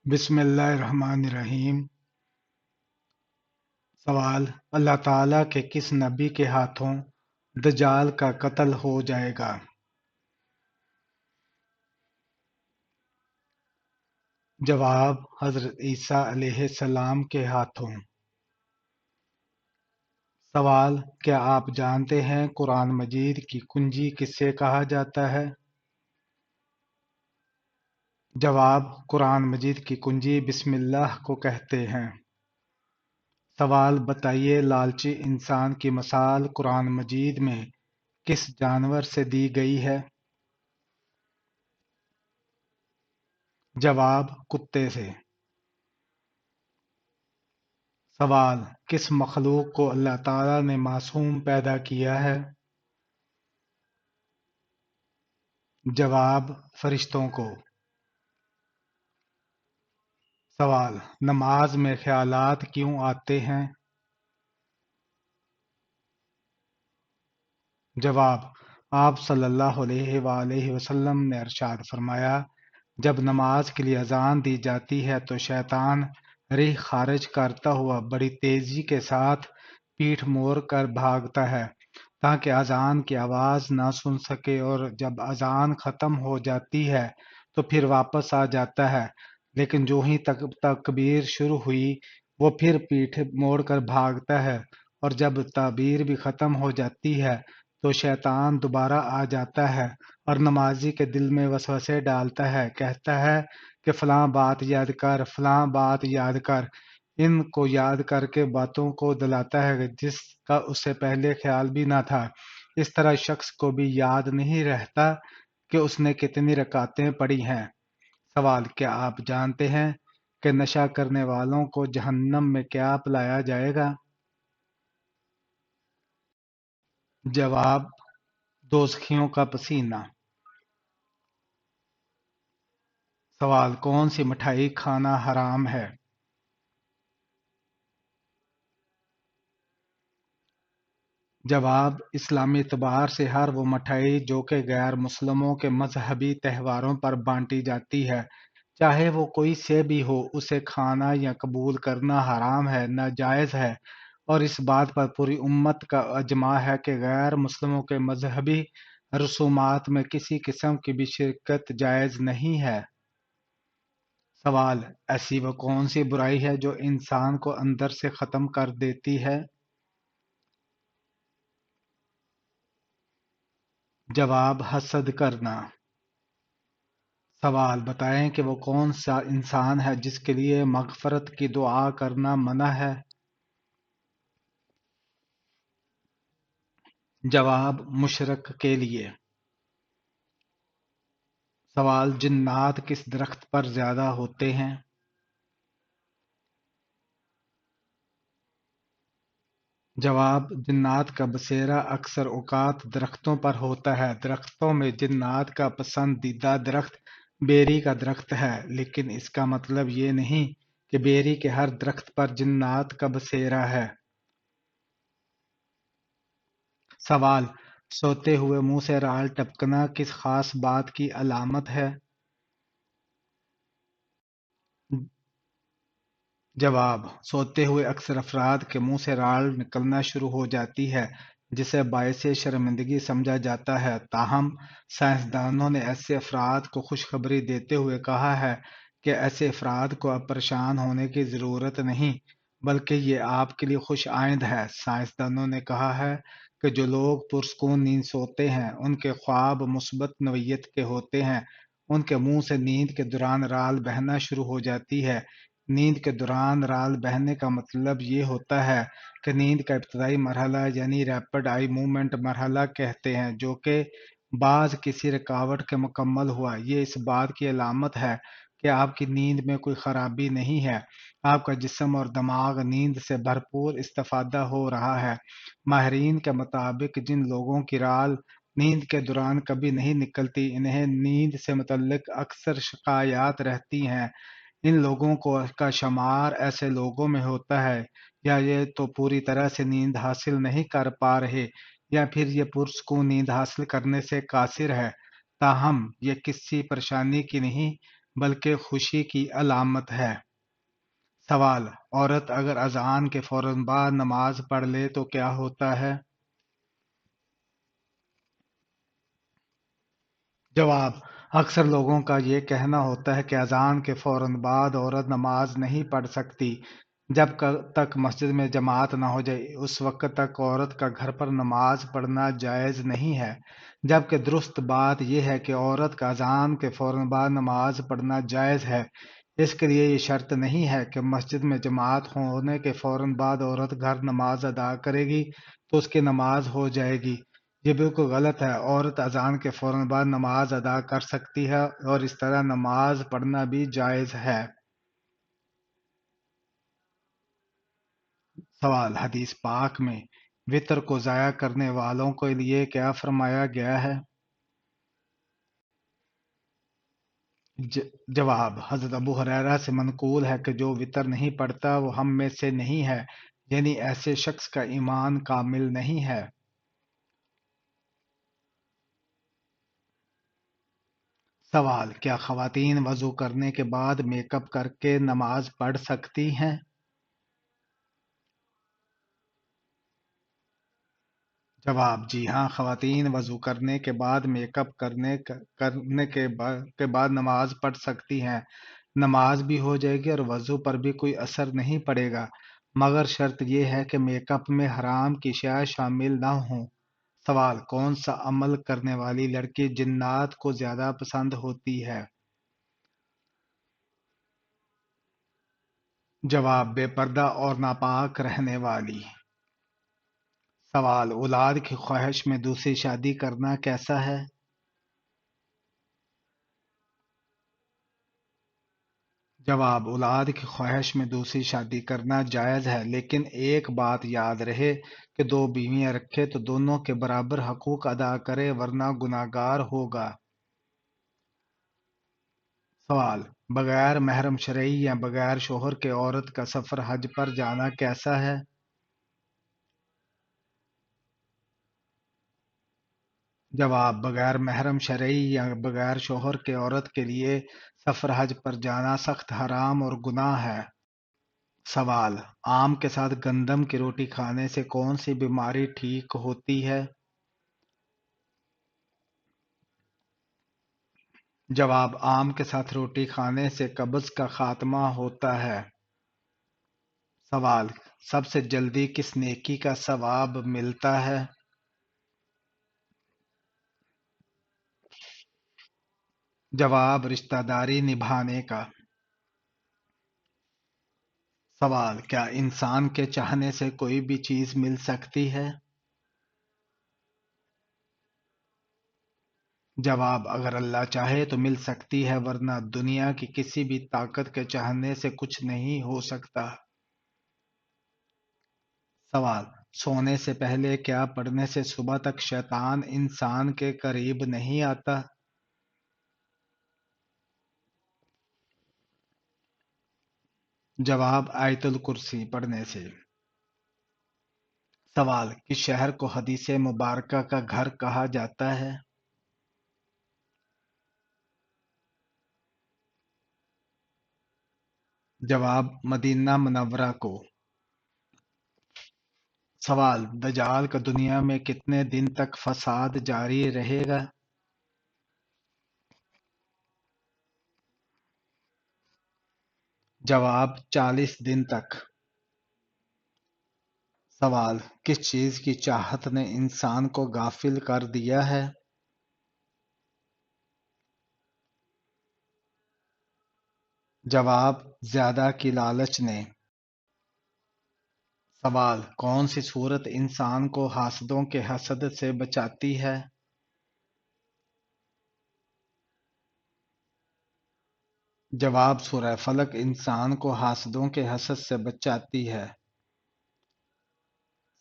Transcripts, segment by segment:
بسم اللہ الرحمن الرحیم۔ سوال: اللہ تعالیٰ کے کس نبی کے ہاتھوں دجال کا قتل ہو جائے گا؟ جواب: حضرت عیسیٰ علیہ السلام کے ہاتھوں۔ سوال: کیا آپ جانتے ہیں قرآن مجید کی کنجی کسے کہا جاتا ہے؟ جواب: قرآن مجید کی کنجی بسم اللہ کو کہتے ہیں۔ سوال: بتائیے لالچی انسان کی مثال قرآن مجید میں کس جانور سے دی گئی ہے؟ جواب: کتے سے۔ سوال: کس مخلوق کو اللہ تعالیٰ نے معصوم پیدا کیا ہے؟ جواب: فرشتوں کو۔ سوال: نماز میں خیالات کیوں آتے ہیں؟ جواب: آپ صلی اللہ علیہ وآلہ وسلم نے ارشاد فرمایا، جب نماز کے لیے اذان دی جاتی ہے تو شیطان ریح خارج کرتا ہوا بڑی تیزی کے ساتھ پیٹھ موڑ کر بھاگتا ہے تاکہ اذان کی آواز نہ سن سکے، اور جب اذان ختم ہو جاتی ہے تو پھر واپس آ جاتا ہے، لیکن جو ہی تکبیر شروع ہوئی وہ پھر پیٹھ موڑ کر بھاگتا ہے، اور جب تکبیر بھی ختم ہو جاتی ہے تو شیطان دوبارہ آ جاتا ہے اور نمازی کے دل میں وسوسے ڈالتا ہے، کہتا ہے کہ فلاں بات یاد کر، فلاں بات یاد کر۔ ان کو یاد کر کے باتوں کو دلاتا ہے جس کا اس سے پہلے خیال بھی نہ تھا۔ اس طرح شخص کو بھی یاد نہیں رہتا کہ اس نے کتنی رکعتیں پڑھی ہیں۔ سوال: کیا آپ جانتے ہیں کہ نشہ کرنے والوں کو جہنم میں کیا پلایا جائے گا؟ جواب: دوزخیوں کا پسینہ۔ سوال: کون سی مٹھائی کھانا حرام ہے؟ جواب: اسلامی اعتبار سے ہر وہ مٹھائی جو کہ غیر مسلموں کے مذہبی تہواروں پر بانٹی جاتی ہے، چاہے وہ کوئی سے بھی ہو، اسے کھانا یا قبول کرنا حرام ہے، ناجائز ہے، اور اس بات پر پوری امت کا اجماع ہے کہ غیر مسلموں کے مذہبی رسومات میں کسی قسم کی بھی شرکت جائز نہیں ہے۔ سوال: ایسی وہ کون سی برائی ہے جو انسان کو اندر سے ختم کر دیتی ہے؟ جواب: حسد کرنا۔ سوال: بتائیں کہ وہ کون سا انسان ہے جس کے لیے مغفرت کی دعا کرنا منع ہے؟ جواب: مشرک کے لیے۔ سوال: جنات کس درخت پر زیادہ ہوتے ہیں؟ جواب: جنات کا بسیرا اکثر اوقات درختوں پر ہوتا ہے۔ درختوں میں جنات کا پسندیدہ درخت بیری کا درخت ہے، لیکن اس کا مطلب یہ نہیں کہ بیری کے ہر درخت پر جنات کا بسیرا ہے۔ سوال: سوتے ہوئے منہ سے رال ٹپکنا کس خاص بات کی علامت ہے؟ جواب: سوتے ہوئے اکثر افراد کے منہ سے رال نکلنا شروع ہو جاتی ہے، جسے باعث شرمندگی سمجھا جاتا ہے۔ تاہم سائنسدانوں نے ایسے افراد کو خوشخبری دیتے ہوئے کہا ہے کہ ایسے افراد کو اب پریشان ہونے کی ضرورت نہیں، بلکہ یہ آپ کے لیے خوش آئند ہے۔ سائنسدانوں نے کہا ہے کہ جو لوگ پرسکون نیند سوتے ہیں، ان کے خواب مثبت نوعیت کے ہوتے ہیں۔ ان کے منہ سے نیند کے دوران رال بہنا شروع ہو جاتی ہے۔ نیند کے دوران رال بہنے کا مطلب یہ ہوتا ہے کہ نیند کا ابتدائی مرحلہ یعنی ریپڈ آئی موومنٹ مرحلہ کہتے ہیں، جو کہ بعد کسی رکاوٹ کے مکمل ہوا۔ یہ اس بات کی علامت ہے کہ آپ کی نیند میں کوئی خرابی نہیں ہے، آپ کا جسم اور دماغ نیند سے بھرپور استفادہ ہو رہا ہے۔ ماہرین کے مطابق جن لوگوں کی رال نیند کے دوران کبھی نہیں نکلتی، انہیں نیند سے متعلق اکثر شکایات رہتی ہیں۔ ان لوگوں کا شمار ایسے لوگوں میں ہوتا ہے یا یہ تو پوری طرح سے نیند حاصل نہیں کر پا رہے، یا پھر یہ پرسکون نیند حاصل کرنے سے قاصر ہے، تاہم یہ کسی پریشانی کی نہیں بلکہ خوشی کی علامت ہے۔ سوال: عورت اگر اذان کے فوراً بعد نماز پڑھ لے تو کیا ہوتا ہے؟ جواب: اکثر لوگوں کا یہ کہنا ہوتا ہے کہ اذان کے فوراً بعد عورت نماز نہیں پڑھ سکتی جب تک مسجد میں جماعت نہ ہو جائے۔ اس وقت تک عورت کا گھر پر نماز پڑھنا جائز نہیں ہے، جبکہ درست بات یہ ہے کہ عورت کا اذان کے فوراً بعد نماز پڑھنا جائز ہے۔ اس کے لیے یہ شرط نہیں ہے کہ مسجد میں جماعت ہونے کے فوراً بعد عورت گھر نماز ادا کرے گی تو اس کی نماز ہو جائے گی۔ یہ بالکل غلط ہے۔ عورت اذان کے فوراً بعد نماز ادا کر سکتی ہے اور اس طرح نماز پڑھنا بھی جائز ہے۔ سوال: حدیث پاک میں وطر کو ضائع کرنے والوں کے لیے کیا فرمایا گیا ہے؟ جواب: حضرت ابو ہریرہ سے منقول ہے کہ جو وطر نہیں پڑھتا وہ ہم میں سے نہیں ہے، یعنی ایسے شخص کا ایمان کامل نہیں ہے۔ سوال: کیا خواتین وضو کرنے کے بعد میک اپ کر کے نماز پڑھ سکتی ہیں؟ جواب: جی ہاں، خواتین وضو کرنے کے بعد میک اپ کرنے کے بعد نماز پڑھ سکتی ہیں۔ نماز بھی ہو جائے گی اور وضو پر بھی کوئی اثر نہیں پڑے گا، مگر شرط یہ ہے کہ میک اپ میں حرام کی اشیاء شامل نہ ہوں۔ سوال: کون سا عمل کرنے والی لڑکی جنات کو زیادہ پسند ہوتی ہے؟ جواب: بے پردہ اور ناپاک رہنے والی۔ سوال: اولاد کی خواہش میں دوسری شادی کرنا کیسا ہے؟ جواب: اولاد کی خواہش میں دوسری شادی کرنا جائز ہے، لیکن ایک بات یاد رہے کہ دو بیویاں رکھے تو دونوں کے برابر حقوق ادا کرے ورنہ گناہگار ہوگا۔ سوال: بغیر محرم شرعی یا بغیر شوہر کے عورت کا سفر حج پر جانا کیسا ہے؟ جواب: بغیر محرم شرعی یا بغیر شوہر کے عورت کے لیے سفر حج پر جانا سخت حرام اور گناہ ہے۔ سوال: آم کے ساتھ گندم کی روٹی کھانے سے کون سی بیماری ٹھیک ہوتی ہے؟ جواب: آم کے ساتھ روٹی کھانے سے قبض کا خاتمہ ہوتا ہے۔ سوال: سب سے جلدی کس نیکی کا ثواب ملتا ہے؟ جواب: رشتہ داری نبھانے کا۔ سوال: کیا انسان کے چاہنے سے کوئی بھی چیز مل سکتی ہے؟ جواب: اگر اللہ چاہے تو مل سکتی ہے، ورنہ دنیا کی کسی بھی طاقت کے چاہنے سے کچھ نہیں ہو سکتا۔ سوال: سونے سے پہلے کیا پڑھنے سے صبح تک شیطان انسان کے قریب نہیں آتا؟ جواب: آیت الکرسی پڑھنے سے۔ سوال: کس شہر کو حدیث مبارکہ کا گھر کہا جاتا ہے؟ جواب: مدینہ منورہ کو۔ سوال: دجال کا دنیا میں کتنے دن تک فساد جاری رہے گا؟ جواب: 40 دن تک۔ سوال: کس چیز کی چاہت نے انسان کو غافل کر دیا ہے؟ جواب: زیادہ کی لالچ نے۔ سوال: کون سی صورت انسان کو حاسدوں کے حسد سے بچاتی ہے؟ جواب: سورہ فلق انسان کو حاسدوں کے حسد سے بچاتی ہے۔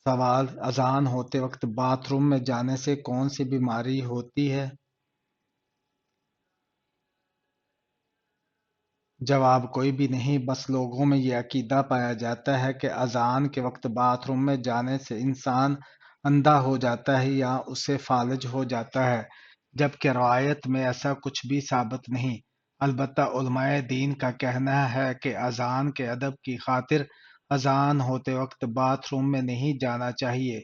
سوال: اذان ہوتے وقت باتھ روم میں جانے سے کون سی بیماری ہوتی ہے؟ جواب: کوئی بھی نہیں، بس لوگوں میں یہ عقیدہ پایا جاتا ہے کہ اذان کے وقت باتھ روم میں جانے سے انسان اندھا ہو جاتا ہے یا اسے فالج ہو جاتا ہے، جبکہ روایت میں ایسا کچھ بھی ثابت نہیں۔ البتہ علماء دین کا کہنا ہے کہ اذان کے ادب کی خاطر اذان ہوتے وقت باتھ روم میں نہیں جانا چاہیے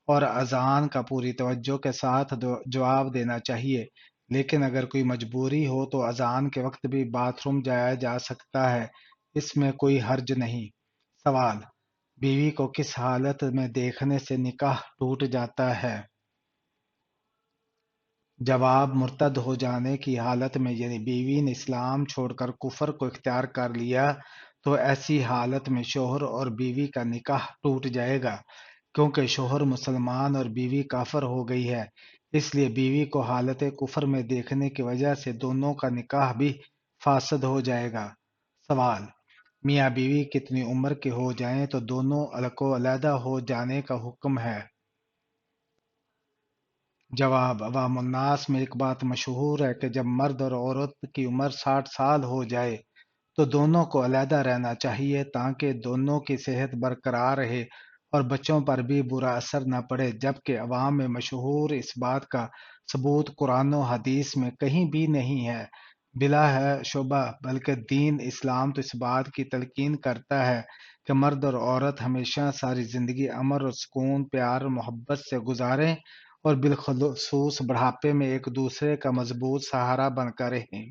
اور اذان کا پوری توجہ کے ساتھ جواب دینا چاہیے، لیکن اگر کوئی مجبوری ہو تو اذان کے وقت بھی باتھ روم جایا جا سکتا ہے، اس میں کوئی حرج نہیں۔ سوال: بیوی کو کس حالت میں دیکھنے سے نکاح ٹوٹ جاتا ہے؟ جواب: مرتد ہو جانے کی حالت میں، یعنی بیوی نے اسلام چھوڑ کر کفر کو اختیار کر لیا تو ایسی حالت میں شوہر اور بیوی کا نکاح ٹوٹ جائے گا، کیونکہ شوہر مسلمان اور بیوی کافر ہو گئی ہے، اس لیے بیوی کو حالت کفر میں دیکھنے کی وجہ سے دونوں کا نکاح بھی فاسد ہو جائے گا۔ سوال: میاں بیوی کتنی عمر کے ہو جائیں تو دونوں کو علیحدہ ہو جانے کا حکم ہے؟ جواب: عوام الناس میں ایک بات مشہور ہے کہ جب مرد اور عورت کی عمر 60 سال ہو جائے تو دونوں کو علیحدہ رہنا چاہیے تاکہ دونوں کی صحت برقرار رہے اور بچوں پر بھی برا اثر نہ پڑے، جبکہ عوام میں مشہور اس بات کا ثبوت قرآن و حدیث میں کہیں بھی نہیں ہے۔ بلا ہے شبہ، بلکہ دین اسلام تو اس بات کی تلقین کرتا ہے کہ مرد اور عورت ہمیشہ ساری زندگی امن اور سکون، پیار اور محبت سے گزاریں اور بالخصوص بڑھاپے میں ایک دوسرے کا مضبوط سہارا بن کر رہیں۔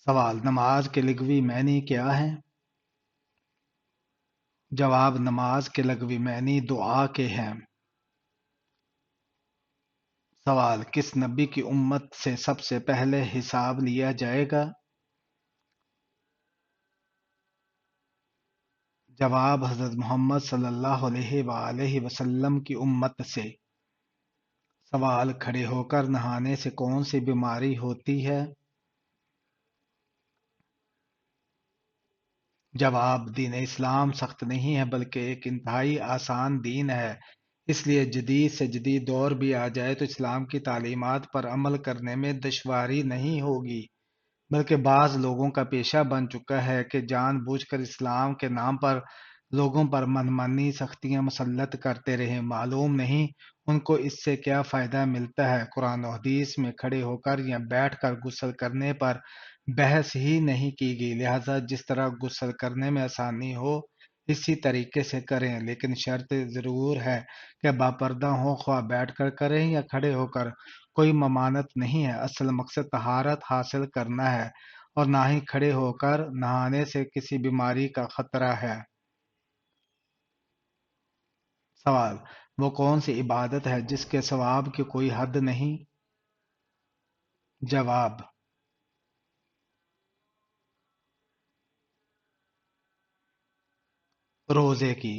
سوال: نماز کے لغوی معنی کیا ہیں؟ جواب: نماز کے لغوی معنی دعا کے ہیں۔ سوال: کس نبی کی امت سے سب سے پہلے حساب لیا جائے گا؟ جواب: حضرت محمد صلی اللہ علیہ وآلہ وسلم کی امت سے۔ سوال: کھڑے ہو کر نہانے سے کون سی بیماری ہوتی ہے؟ جواب: دین اسلام سخت نہیں ہے بلکہ ایک انتہائی آسان دین ہے، اس لیے جدید سے جدید دور بھی آ جائے تو اسلام کی تعلیمات پر عمل کرنے میں دشواری نہیں ہوگی، بلکہ بعض لوگوں کا پیشہ بن چکا ہے کہ جان بوجھ کر اسلام کے نام پر لوگوں پر منمانی سختیاں مسلط کرتے رہیں، معلوم نہیں ان کو اس سے کیا فائدہ ملتا ہے۔ قرآن و حدیث میں کھڑے ہو کر یا بیٹھ کر غسل کرنے پر بحث ہی نہیں کی گئی، لہذا جس طرح غسل کرنے میں آسانی ہو اسی طریقے سے کریں، لیکن شرط ضرور ہے کہ باپردہ ہوں، خواہ بیٹھ کر کریں یا کھڑے ہو کر، کوئی ممانعت نہیں ہے، اصل مقصد طہارت حاصل کرنا ہے اور نہ ہی کھڑے ہو کر نہانے سے کسی بیماری کا خطرہ ہے۔ سوال: وہ کون سی عبادت ہے جس کے ثواب کی کوئی حد نہیں؟ جواب: روزے کی۔